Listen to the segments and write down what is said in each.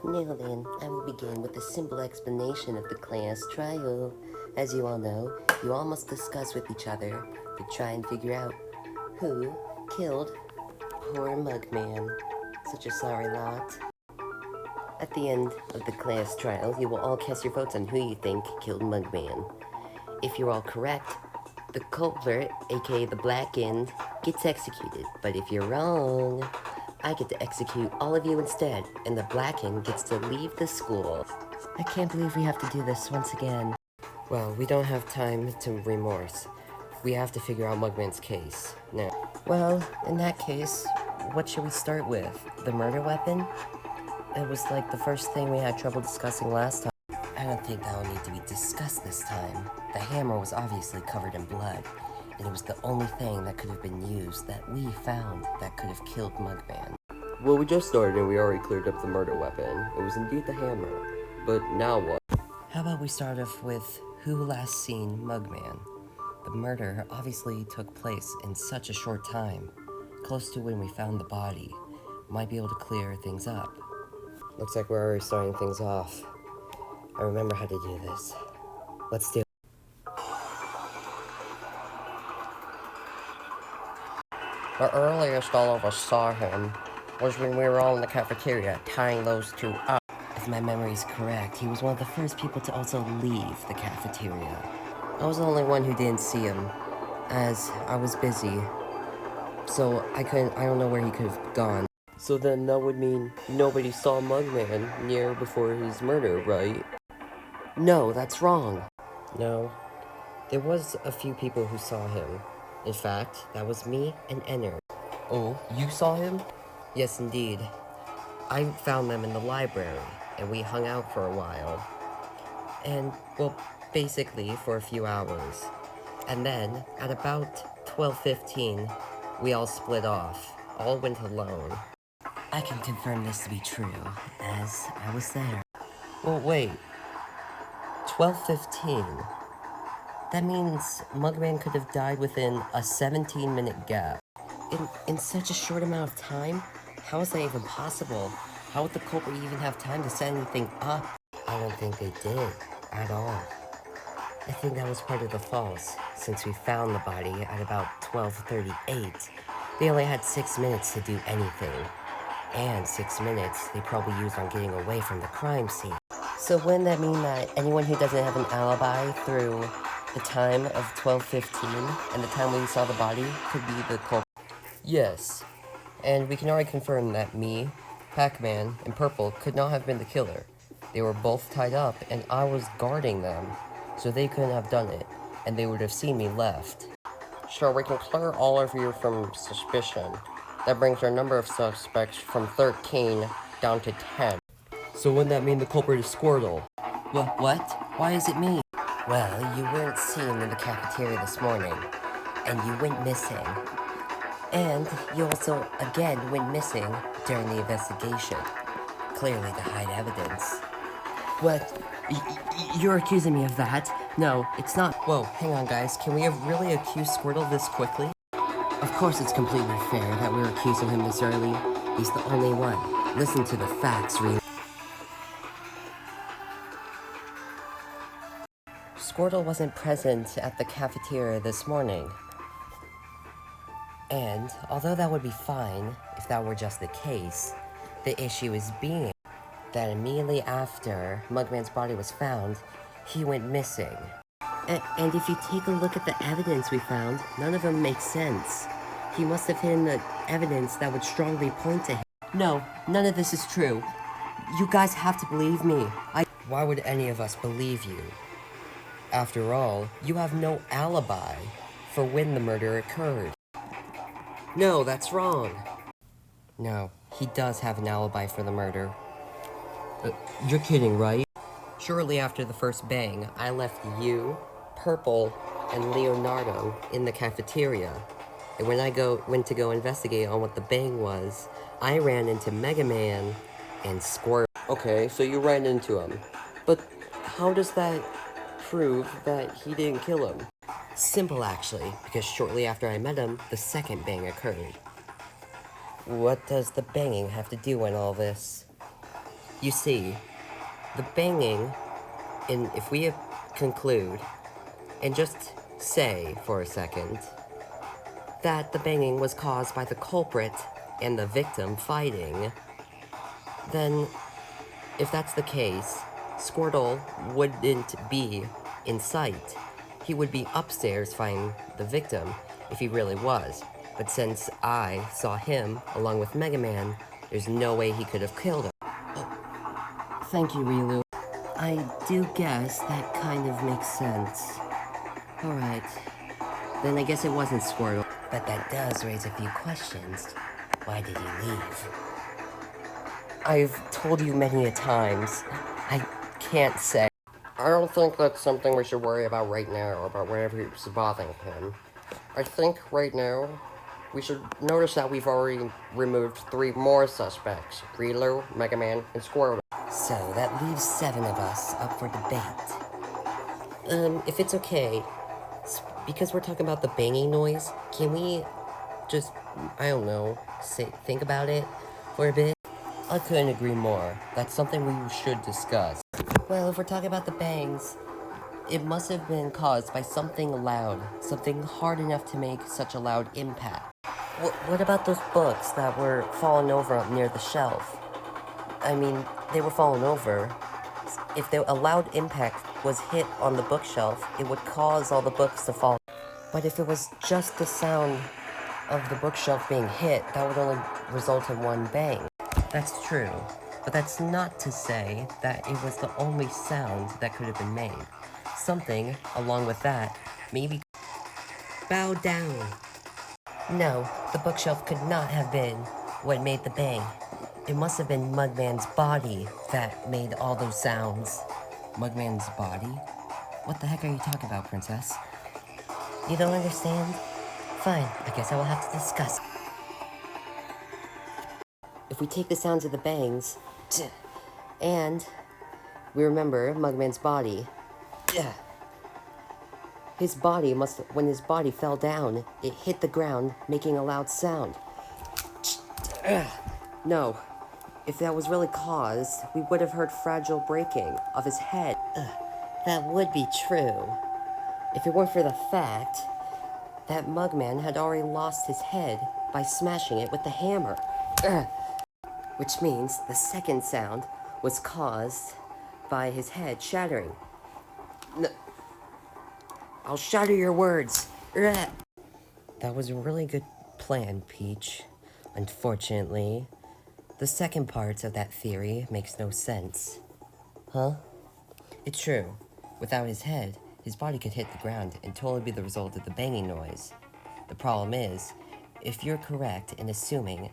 Now then, I will begin with a simple explanation of the class trial. As you all know, you all must discuss with each other to try and figure out who killed poor Mugman. Such a sorry lot. At the end of the class trial, you will all cast your votes on who you think killed Mugman. If you're all correct, the culprit, aka the blackened, gets executed. But if you're wrong, I get to execute all of you instead, and the blackened gets to leave the school. I can't believe we have to do this once again. Well, we don't have time to remorse. We have to figure out Mugman's case. Now, well, in that case, what should we start with? The murder weapon? It was like the first thing we had trouble discussing last time. I don't think that will need to be discussed this time. The hammer was obviously covered in blood, and it was the only thing that could have been used that we found that could have killed Mugman. Well, we just started and we already cleared up the murder weapon. It was indeed the hammer. But now what? How about we start off with who last seen Mugman? The murder obviously took place in such a short time, close to when we found the body. Might be able to clear things up. Looks like we're already starting things off. I remember how to do this. Let's do it. The earliest all of us saw him was when we were all in the cafeteria tying those two up. If my memory is correct, he was one of the first people to also leave the cafeteria. I was the only one who didn't see him, as I was busy. So I don't know where he could have gone. So then that would mean nobody saw Mugman near before his murder, right? No, that's wrong. No, there was a few people who saw him. In fact, that was me and Enner. Oh, you saw him? Yes, indeed. I found them in the library, and we hung out for a while. And, well, basically for a few hours. And then, at about 12:15, we all split off. All went alone. I can confirm this to be true, as I was there. Well, wait. 12:15? That means Mugman could have died within a 17-minute gap. In such a short amount of time? How is that even possible? How would the culprit even have time to set anything up? I don't think they did, at all. I think that was part of the false, since we found the body at about 12:38. They only had 6 minutes to do anything. And 6 minutes they probably used on getting away from the crime scene. So wouldn't that mean that anyone who doesn't have an alibi through the time of 12:15 and the time when we saw the body could be the culprit? Yes, and we can already confirm that me, Pac-Man, and Purple could not have been the killer. They were both tied up and I was guarding them, so they couldn't have done it, and they would have seen me left. Sure, we can clear all of you from suspicion. That brings our number of suspects from 13 down to 10. So wouldn't that mean the culprit is Squirtle? What? Why is it me? Well, you weren't seen in the cafeteria this morning, and you went missing. And you also, again, went missing during the investigation. Clearly to hide evidence. What? You're accusing me of that? No, it's not. Whoa, hang on guys, can we have really accused Squirtle this quickly? Of course it's completely fair that we're accusing him this early. He's the only one. Listen to the facts, really. Squirtle wasn't present at the cafeteria this morning. And, although that would be fine if that were just the case, the issue is being that immediately after Mugman's body was found, he went missing. And if you take a look at the evidence we found, none of them makes sense. He must have hidden the evidence that would strongly point to him. No, none of this is true. You guys have to believe me. Why would any of us believe you? After all, you have no alibi for when the murder occurred. No, that's wrong. No, he does have an alibi for the murder. You're kidding, right? Shortly after the first bang, I left you, Purple, and Leonardo in the cafeteria. And when I went to go investigate on what the bang was, I ran into Mega Man and Squirt. Okay, so you ran into him. But how does that prove that he didn't kill him? Simple, actually, because shortly after I met him, the second bang occurred. What does the banging have to do in all this? You see, the banging, and if we conclude, and just say for a second, that the banging was caused by the culprit and the victim fighting, then if that's the case, Squirtle wouldn't be in sight. He would be upstairs fighting the victim if he really was. But since I saw him along with Mega Man, there's no way he could have killed him. Thank you, Rilu. I do guess that kind of makes sense. Alright, then I guess it wasn't Squirtle. But that does raise a few questions. Why did he leave? I've told you many a times, I can't say. I don't think that's something we should worry about right now, about whatever's bothering him. I think right now, we should notice that we've already removed 3 more suspects. Rilu, Mega Man, and Squirtle. So that leaves 7 of us up for debate. If it's okay, because we're talking about the banging noise, can we just, I don't know, think about it for a bit? I couldn't agree more. That's something we should discuss. Well, if we're talking about the bangs, it must have been caused by something loud, something hard enough to make such a loud impact. What about those books that were falling over near the shelf? I mean, they were falling over. If a loud impact was hit on the bookshelf, it would cause all the books to fall. But if it was just the sound of the bookshelf being hit, that would only result in 1 bang. That's true, but that's not to say that it was the only sound that could have been made. Something, along with that, maybe... Bow down. No, the bookshelf could not have been what made the bang. It must have been Mugman's body that made all those sounds. Mugman's body? What the heck are you talking about, Princess? You don't understand? Fine, I guess I will have to discuss. If we take the sounds of the bangs, and we remember Mugman's body, his body must, when his body fell down, it hit the ground, making a loud sound. No, if that was really caused, we would have heard fragile breaking of his head. That would be true, if it weren't for the fact that Mugman had already lost his head by smashing it with the hammer. Which means the second sound was caused by his head shattering. I'll shatter your words. That was a really good plan, Peach. Unfortunately, the second part of that theory makes no sense. Huh? It's true. Without his head, his body could hit the ground and totally be the result of the banging noise. The problem is, if you're correct in assuming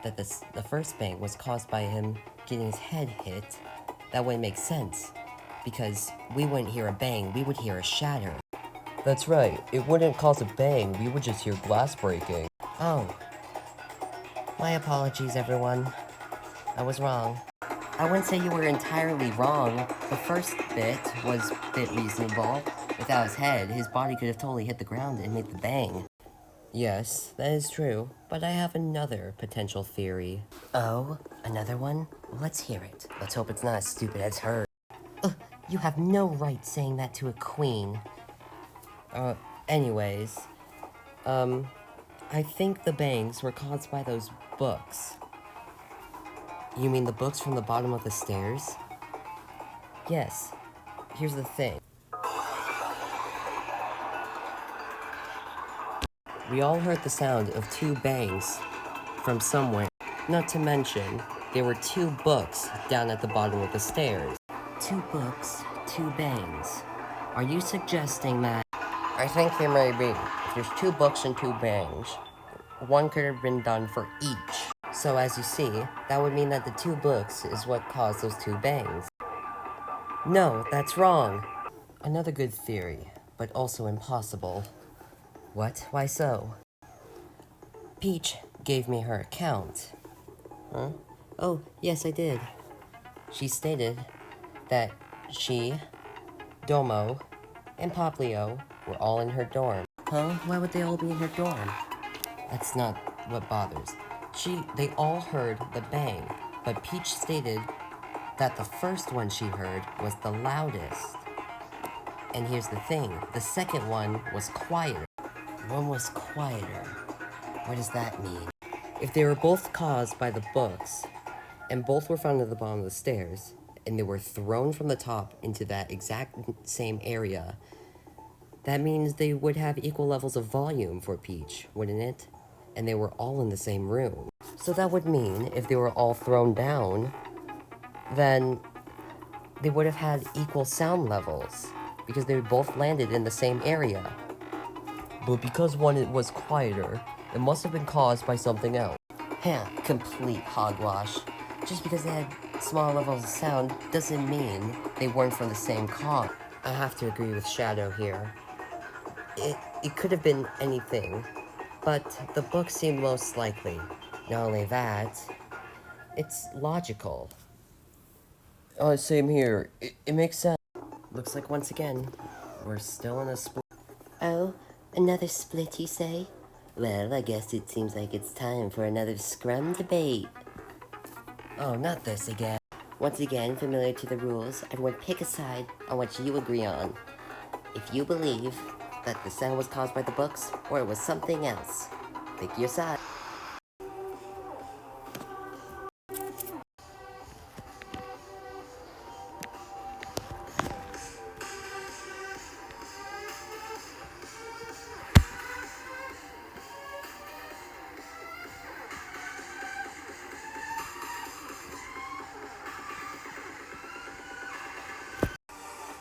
that the first bang was caused by him getting his head hit, that wouldn't make sense. Because we wouldn't hear a bang, we would hear a shatter. That's right, it wouldn't cause a bang, we would just hear glass breaking. Oh. My apologies, everyone. I was wrong. I wouldn't say you were entirely wrong. The first bit was a bit reasonable. Without his head, his body could have totally hit the ground and made the bang. Yes, that is true, but I have another potential theory. Oh, another one? Well, let's hear it. Let's hope it's not as stupid as her. You have no right saying that to a queen. Anyways, I think the bangs were caused by those books. You mean the books from the bottom of the stairs? Yes. Here's the thing. We all heard the sound of 2 bangs from somewhere. Not to mention, there were 2 books down at the bottom of the stairs. 2 books, 2 bangs. Are you suggesting that... I think there may be. If there's 2 books and 2 bangs, one could have been done for each. So as you see, that would mean that the 2 books is what caused those 2 bangs. No, that's wrong. Another good theory, but also impossible. What? Why so? Peach gave me her account. Huh? Oh, yes, I did. She stated that she, Domo, and Poplio were all in her dorm. Huh? Why would they all be in her dorm? That's not what bothers. They all heard the bang, but Peach stated that the first one she heard was the loudest. And here's the thing, the second one was quieter. One was quieter. What does that mean? If they were both caused by the books, and both were found at the bottom of the stairs, and they were thrown from the top into that exact same area, that means they would have equal levels of volume for Peach, wouldn't it? And they were all in the same room. So that would mean if they were all thrown down, then they would have had equal sound levels, because they both landed in the same area. But because one was quieter, it must have been caused by something else. Complete hogwash. Just because they had small levels of sound doesn't mean they weren't from the same cause. I have to agree with Shadow here. It could have been anything, but the book seemed most likely. Not only that, it's logical. Same here. It makes sense. Looks like once again, we're still in a split. Oh, another split, you say? Well, I guess it seems like it's time for another Scrum debate. Oh, not this again. Once again, familiar to the rules, everyone pick a side on what you agree on. If you believe that the sound was caused by the books, or it was something else, pick your side.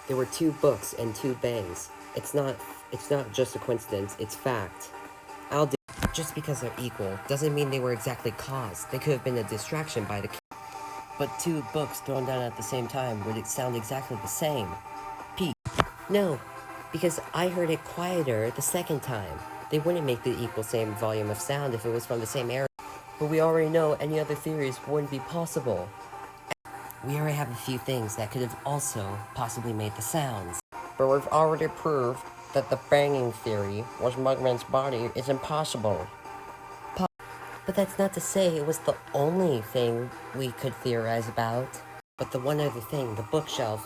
There were 2 books and 2 bangs. It's not just a coincidence, it's fact. Just because they're equal doesn't mean they were exactly caused. They could have been a distraction by the But 2 books thrown down at the same time would it sound exactly the same. Pete. No, because I heard it quieter the second time. They wouldn't make the equal same volume of sound if it was from the same area. But we already know any other theories wouldn't be possible. We already have a few things that could have also possibly made the sounds. But we've already proved that the banging theory was Mugman's body is impossible. But that's not to say it was the only thing we could theorize about. But the one other thing, the bookshelf,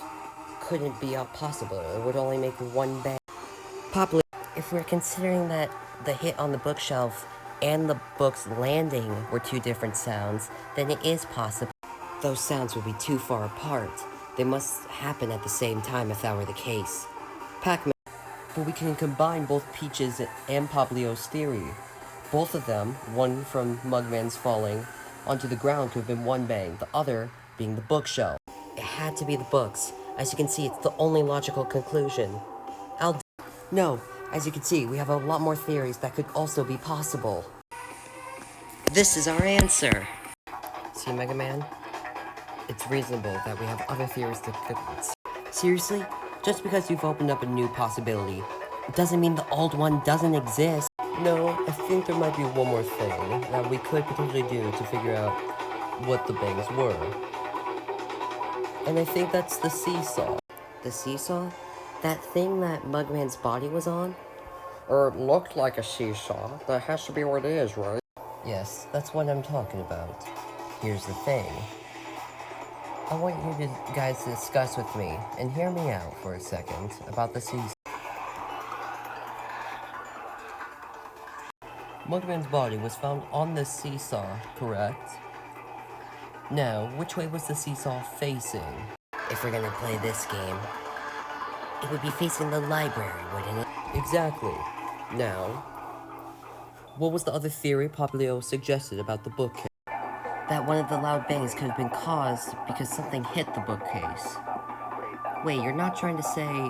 couldn't be possible. It would only make one bang. If we're considering that the hit on the bookshelf and the book's landing were 2 different sounds, then it is possible. Those sounds would be too far apart. They must happen at the same time if that were the case. Pac-Man. But we can combine both Peach's and Pablio's theory. Both of them, one from Mugman's falling onto the ground, could have been one bang, the other being the bookshelf. It had to be the books. As you can see, it's the only logical conclusion. No, as you can see, we have a lot more theories that could also be possible. This is our answer. See, Mega Man? It's reasonable that we have other theories to consider. Seriously? Just because you've opened up a new possibility, it doesn't mean the old one doesn't exist. No, I think there might be one more thing that we could potentially do to figure out what the bangs were. And I think that's the seesaw. The seesaw? That thing that Mugman's body was on? Or it looked like a seesaw. That has to be what it is, right? Yes, that's what I'm talking about. Here's the thing. I want you guys to discuss with me and hear me out for a second about the seesaw. Mugman's body was found on the seesaw, correct? Now, which way was the seesaw facing? If we're gonna play this game, it would be facing the library, wouldn't it? Exactly. Now, what was the other theory Pablio suggested about the bookcase? That one of the loud bangs could have been caused because something hit the bookcase. Wait, you're not trying to say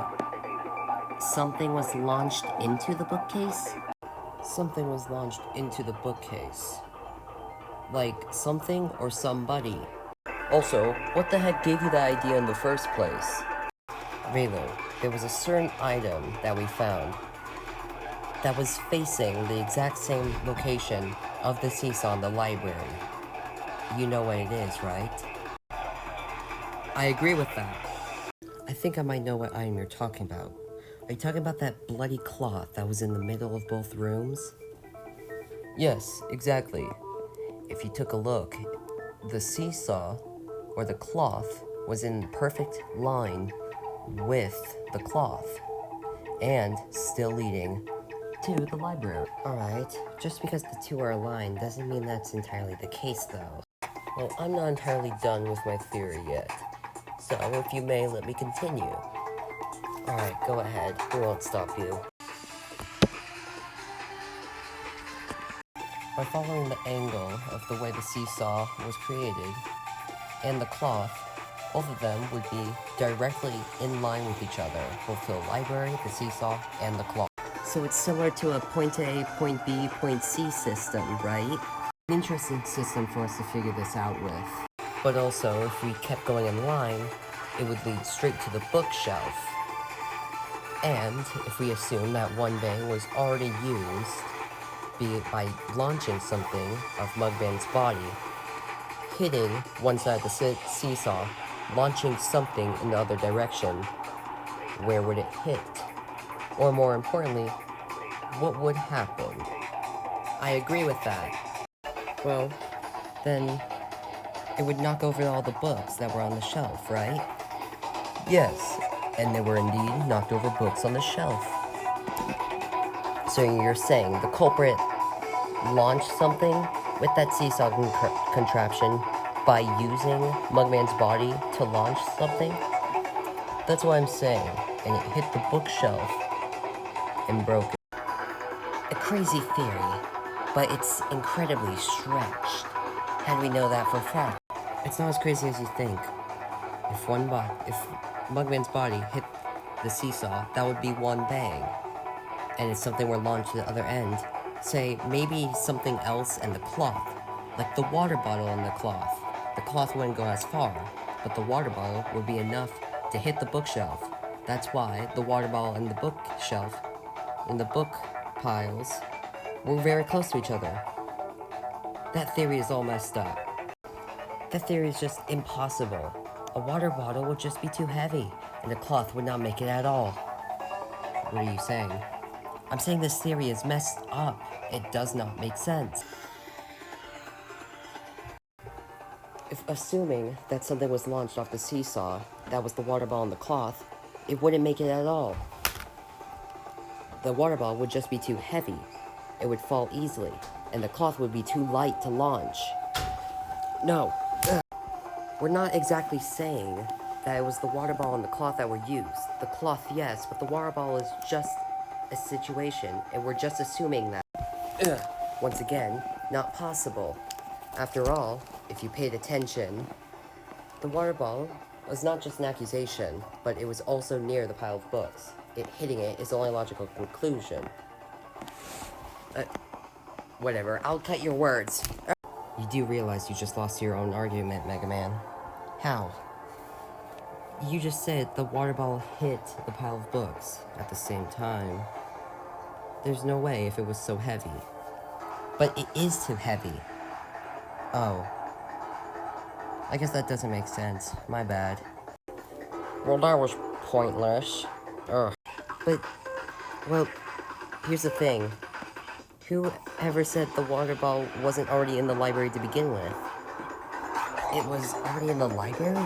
something was launched into the bookcase? Something was launched into the bookcase. Like something or somebody. Also, what the heck gave you the idea in the first place? Raylo, there was a certain item that we found that was facing the exact same location of the seesaw in the library. You know what it is, right? I agree with that. I think I might know what item you're talking about. Are you talking about that bloody cloth that was in the middle of both rooms? Yes, exactly. If you took a look, the seesaw, or the cloth, was in perfect line with the cloth and still leading to the library. Alright, just because the two are aligned doesn't mean that's entirely the case though. Well, I'm not entirely done with my theory yet, so if you may, let me continue. Alright, go ahead, we won't stop you. By following the angle of the way the seesaw was created and the cloth, both of them would be directly in line with each other, both the library, the seesaw, and the cloth. So it's similar to a point A, point B, point C system, right? An interesting system for us to figure this out with. But also, if we kept going in line, it would lead straight to the bookshelf. And if we assume that one bang was already used, be it by launching something of Mugman's body, hitting one side of the seesaw, launching something in the other direction, where would it hit? Or more importantly, what would happen? I agree with that. Well, then it would knock over all the books that were on the shelf, right? Yes, and there were indeed knocked over books on the shelf. So you're saying the culprit launched something with that seesaw contraption by using Mugman's body to launch something? That's what I'm saying, and it hit the bookshelf and broke it. A crazy theory, but it's incredibly stretched. How do we know that for a fact? It's not as crazy as you think. If Mugman's body hit the seesaw, that would be one bang. And if something were launched to the other end, say maybe something else and the cloth, like the water bottle and the cloth wouldn't go as far, but the water bottle would be enough to hit the bookshelf. That's why the water bottle and the bookshelf, and the book piles, were very close to each other. That theory is all messed up. That theory is just impossible. A water bottle would just be too heavy, and the cloth would not make it at all. What are you saying? I'm saying this theory is messed up. It does not make sense. If assuming that something was launched off the seesaw, that was the water ball and the cloth, it wouldn't make it at all. The water ball would just be too heavy. It would fall easily, and the cloth would be too light to launch. No. We're not exactly saying that it was the water ball and the cloth that were used. The cloth, yes, but the water ball is just a situation, and we're just assuming that. Once again, not possible. After all, if you paid attention, the water ball was not just an accusation, but it was also near the pile of books. Hitting it is the only logical conclusion. Whatever, I'll cut your words. You do realize you just lost your own argument, Mega Man. How? You just said the water ball hit the pile of books at the same time. There's no way if it was so heavy. But it is too heavy. Oh. I guess that doesn't make sense. My bad. Well, that was pointless. Ugh. But, well, here's the thing. Whoever said the water ball wasn't already in the library to begin with? It was already in the library?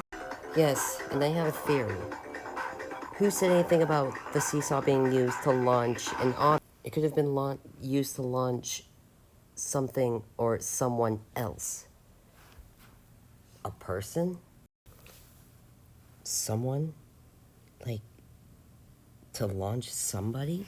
Yes, and I have a theory. Who said anything about the seesaw being used to launch an object? It could have been used to launch something or someone else. A person? Someone? Like, to launch somebody?